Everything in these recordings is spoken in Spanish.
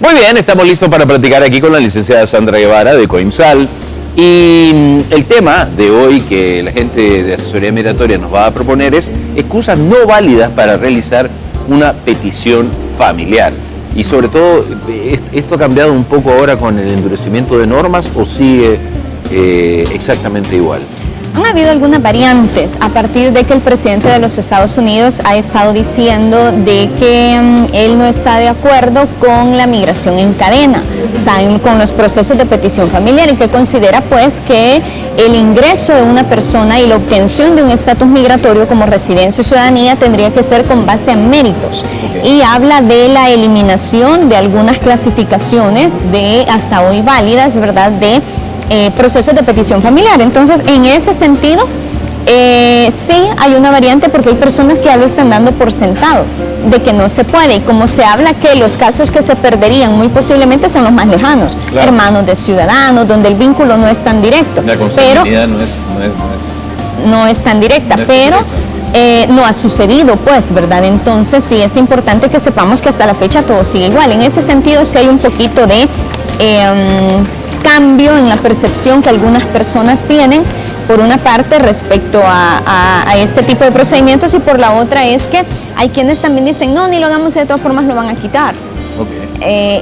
Muy bien, estamos listos para platicar aquí con la licenciada Sandra Guevara de COIMSAL. Y el tema de hoy que la gente de asesoría migratoria nos va a proponer es excusas no válidas para realizar una petición familiar. Y sobre todo, ¿esto ha cambiado un poco ahora con el endurecimiento de normas o sigue exactamente igual? Han habido algunas variantes a partir de que el presidente de los Estados Unidos ha estado diciendo de que él no está de acuerdo con la migración en cadena, o sea, con los procesos de petición familiar, y que considera pues que el ingreso de una persona y la obtención de un estatus migratorio como residencia o ciudadanía tendría que ser con base en méritos. Y habla de la eliminación de algunas clasificaciones de hasta hoy válidas, ¿verdad?, de procesos de petición familiar. Entonces, en ese sentido, sí hay una variante, porque hay personas que ya lo están dando por sentado, de que no se puede, y como se habla que los casos que se perderían muy posiblemente son los más lejanos, claro, hermanos de ciudadanos, donde el vínculo no es tan directo. La consanguinidad no es tan directa, pero no ha sucedido, pues, ¿verdad? Entonces sí es importante que sepamos que hasta la fecha todo sigue igual. En ese sentido sí hay un poquito de cambio en la percepción que algunas personas tienen, por una parte, respecto a este tipo de procedimientos, y por la otra es que hay quienes también dicen, no, ni lo hagamos, de todas formas lo van a quitar.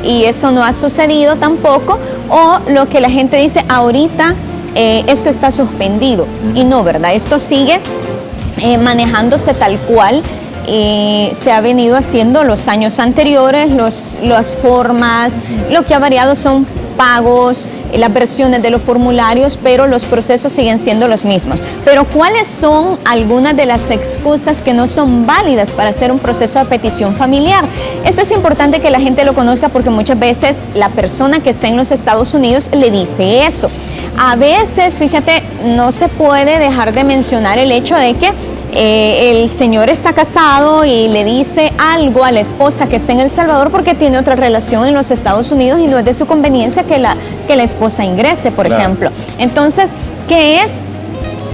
Y eso no ha sucedido tampoco, o lo que la gente dice ahorita, esto está suspendido, y no, ¿verdad? Esto sigue manejándose tal cual se ha venido haciendo los años anteriores. Las formas, lo que ha variado son pagos, las versiones de los formularios, pero los procesos siguen siendo los mismos. Pero ¿cuáles son algunas de las excusas que no son válidas para hacer un proceso de petición familiar? Esto es importante que la gente lo conozca, porque muchas veces la persona que está en los Estados Unidos le dice eso. A veces, fíjate, no se puede dejar de mencionar el hecho de que el señor está casado y le dice algo a la esposa que está en El Salvador porque tiene otra relación en los Estados Unidos y no es de su conveniencia que la esposa ingrese, por ejemplo. Entonces, ¿qué es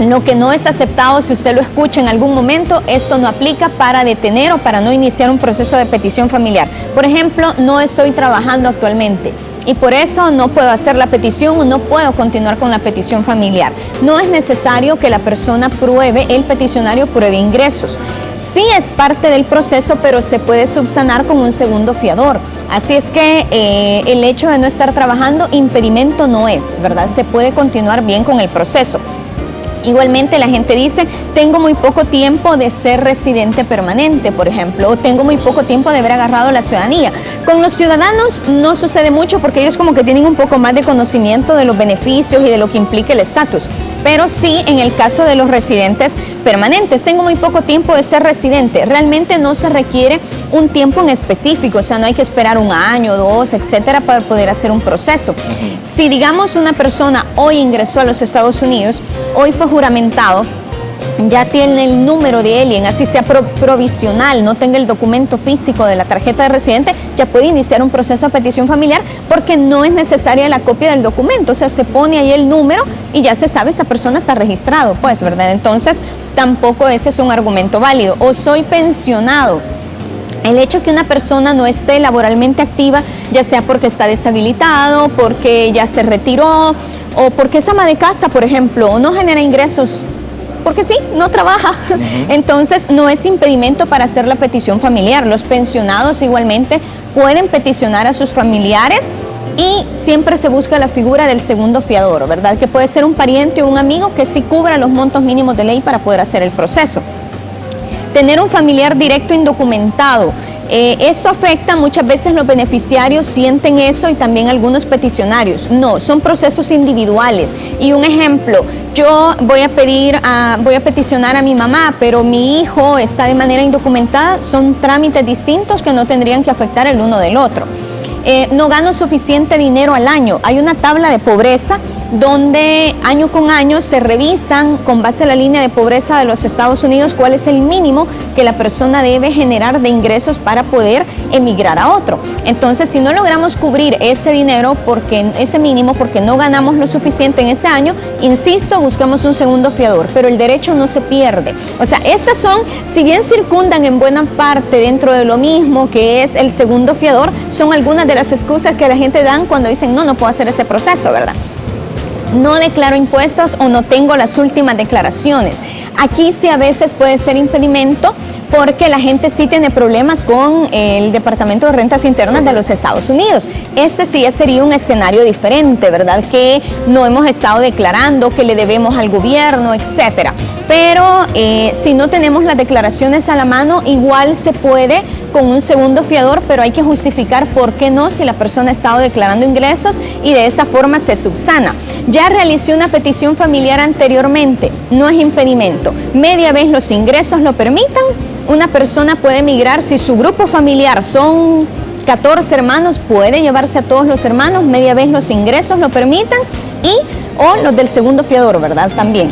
lo que no es aceptado? Si usted lo escucha en algún momento, esto no aplica para detener o para no iniciar un proceso de petición familiar. Por ejemplo, no estoy trabajando actualmente y por eso no puedo hacer la petición o no puedo continuar con la petición familiar. No es necesario que la persona pruebe, el peticionario pruebe ingresos. Sí es parte del proceso, pero se puede subsanar con un segundo fiador. Así es que el hecho de no estar trabajando impedimento no es, ¿verdad? Se puede continuar bien con el proceso. Igualmente la gente dice, tengo muy poco tiempo de ser residente permanente, por ejemplo, o tengo muy poco tiempo de haber agarrado la ciudadanía. Con los ciudadanos no sucede mucho, porque ellos como que tienen un poco más de conocimiento de los beneficios y de lo que implica el estatus. Pero sí, en el caso de los residentes permanentes, tengo muy poco tiempo de ser residente. Realmente no se requiere un tiempo en específico, o sea, no hay que esperar 1 año, 2, etcétera, para poder hacer un proceso. Si, digamos, una persona hoy ingresó a los Estados Unidos, hoy fue juramentado, ya tiene el número de alien, así sea provisional, no tenga el documento físico de la tarjeta de residente, ya puede iniciar un proceso de petición familiar, porque no es necesaria la copia del documento, o sea, se pone ahí el número y ya se sabe, esta persona está registrado, pues, ¿verdad? Entonces, tampoco ese es un argumento válido. O soy pensionado. El hecho que una persona no esté laboralmente activa, ya sea porque está deshabilitado, porque ya se retiró, o porque es ama de casa, por ejemplo, o no genera ingresos, porque sí, no trabaja. Entonces, no es impedimento para hacer la petición familiar. Los pensionados igualmente pueden peticionar a sus familiares, y siempre se busca la figura del segundo fiador, ¿verdad? Que puede ser un pariente o un amigo que sí cubra los montos mínimos de ley para poder hacer el proceso. Tener un familiar directo indocumentado. Esto afecta, muchas veces los beneficiarios sienten eso, y también algunos peticionarios. No, son procesos individuales. Y un ejemplo, yo voy a peticionar a mi mamá, pero mi hijo está de manera indocumentada. Son trámites distintos que no tendrían que afectar el uno del otro. No gano suficiente dinero al año. Hay una tabla de pobreza donde año con año se revisan con base a la línea de pobreza de los Estados Unidos cuál es el mínimo que la persona debe generar de ingresos para poder emigrar a otro. Entonces, si no logramos cubrir ese dinero, ese mínimo, porque no ganamos lo suficiente en ese año, insisto, buscamos un segundo fiador, pero el derecho no se pierde. O sea, estas son, si bien circundan en buena parte dentro de lo mismo que es el segundo fiador, son algunas de las excusas que la gente dan cuando dicen, no puedo hacer este proceso, ¿verdad? No declaro impuestos o no tengo las últimas declaraciones. Aquí sí a veces puede ser impedimento porque la gente sí tiene problemas con el Departamento de Rentas Internas de los Estados Unidos. Este sí ya sería un escenario diferente, ¿verdad? Que no hemos estado declarando, que le debemos al gobierno, etcétera. Pero si no tenemos las declaraciones a la mano, igual se puede con un segundo fiador, pero hay que justificar por qué no si la persona ha estado declarando ingresos y de esa forma se subsana. Ya realicé una petición familiar anteriormente, no es impedimento. Media vez los ingresos lo permitan, una persona puede emigrar si su grupo familiar son 14 hermanos, puede llevarse a todos los hermanos, media vez los ingresos lo permitan o los del segundo fiador, ¿verdad? También.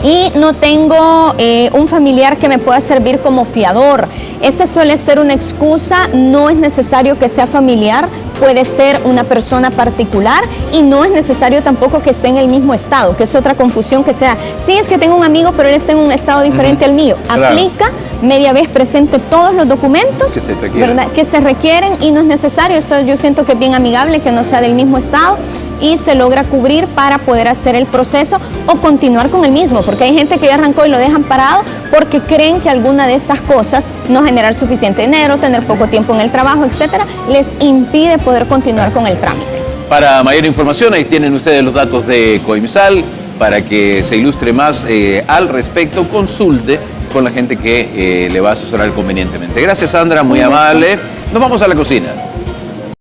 Y no tengo un familiar que me pueda servir como fiador. Esta suele ser una excusa, no es necesario que sea familiar, puede ser una persona particular y no es necesario tampoco que esté en el mismo estado, que es otra confusión que sea, sí es que tengo un amigo pero él está en un estado diferente al mío. Claro. Aplica, media vez presente todos los documentos que se requieren y no es necesario, esto yo siento que es bien amigable que no sea del mismo estado y se logra cubrir para poder hacer el proceso o continuar con el mismo, porque hay gente que ya arrancó y lo dejan parado porque creen que alguna de estas cosas, no generar suficiente dinero, tener poco tiempo en el trabajo, etcétera, les impide poder continuar con el trámite. Para mayor información, ahí tienen ustedes los datos de Coimsal, para que se ilustre más al respecto, consulte con la gente que le va a asesorar convenientemente. Gracias, Sandra, muy amable. Nos vamos a la cocina.